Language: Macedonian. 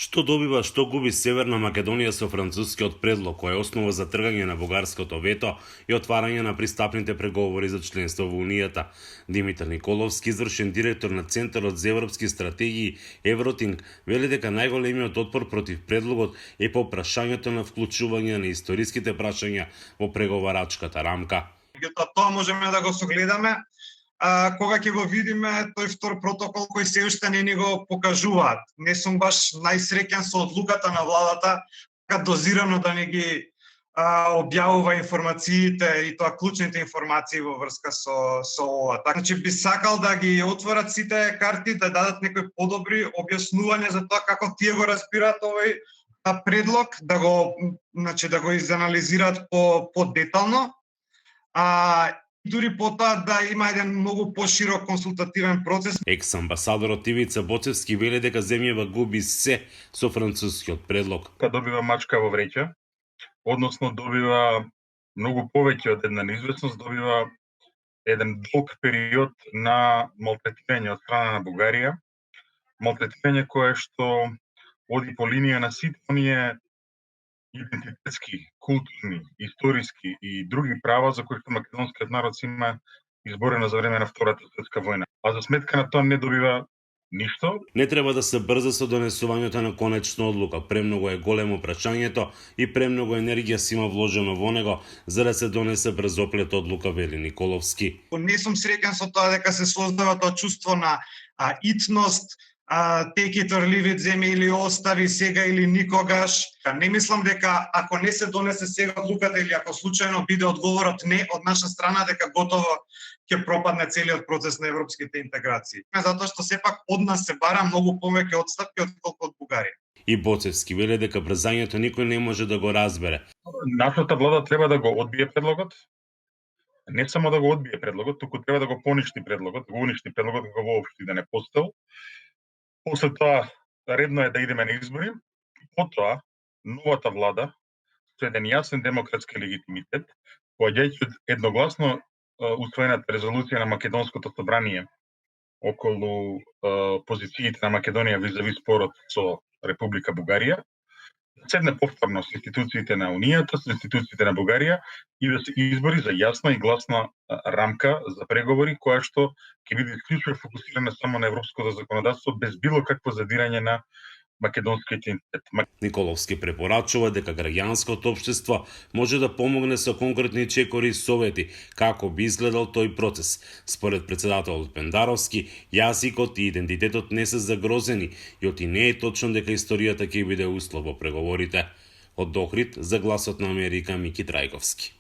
Што добива, што губи Северна Македонија со францускиот предлог, кој е основа за тргање на бугарското вето и отварање на пристапните преговори за членство во Унијата. Димитар Николовски, извршен директор на Центарот за европски стратегии Евротинг, вели дека најголемиот отпор против предлогот е по прашањето на вклучување на историските прашања во преговарачката рамка. Тоа можеме да го согледаме кога ќе го видиме тој втор протокол кој се уште не ни го покажуваат. Не сум баш најсреќен со одлуката на владата така дозирано да не ги објавува информациите и тоа клучните информации во врска со ова. Така че би сакал да ги отворат сите карти, да дадат некои подобри објаснувања за тоа како тие го разбираат овој предлог, да го изанализираат по детално. Дури потоа да има еден многу поширок консултативен процес. Екс-амбасадорот Ивица Боцевски вели дека земјава губи се со францускиот предлог. Добива мачка во вреќа, односно добива многу повеќе од една неизвестност, добива еден долг период на малтретирање од страна на Бугарија, малтретирање кое што оди по линија на сите оние идентитетски, културни, историски и други права за кои што македонскиот народ си има изборено за време на Втората светска војна. А за сметка на тоа не добива ништо. Не треба да се брза со донесувањето на конечна одлука. Премногу е големо прашањето и премногу енергија си има вложено во него за да се донесе брзоплет одлука, вели Николовски. Не сум среќен со тоа дека се создава тоа чувство на итност, take it or leave it, земе или остави сега или никогаш. Не мислам дека ако не се донесе сега одлуката или ако случајно биде одговорот не од наша страна, дека готово ќе пропадне целиот процес на европските интеграции. Затоа што сепак од нас се бара многу повеќе отстапки отколку од Бугарија. И Боцевски вели дека брзањето никој не може да го разбере. Нашата влада треба да го одбие предлогот. Не само да го одбие предлогот, туку треба да го поништи предлогот, да го уништи предлогот, да го воопшти да не постел. После тоа редно е да идеме на избори. Потоа новата влада со еден јасен демократски легитимитет, поаѓајќи од едногласно усвоената резолуција на Македонското собрание околу позициите на Македонија визави спорот со Република Бугарија, седне повторно со институциите на Унијата, со институциите на Бугарија и да се избори за јасна и гласна рамка за преговори која што ќе биде исклучно фокусирана само на европското законодавство без било какво задирање на македонскиот идентитет. Николовски препорачува дека граѓанското општество може да помогне со конкретни чекори и совети како би изгледал тој процес. Според председателот Пендаровски, јазикот и идентитетот не се загрозени и оти не е точно дека историјата ќе биде услов во преговорите. Од Охрид за Гласот на Америка, Мики Трајковски.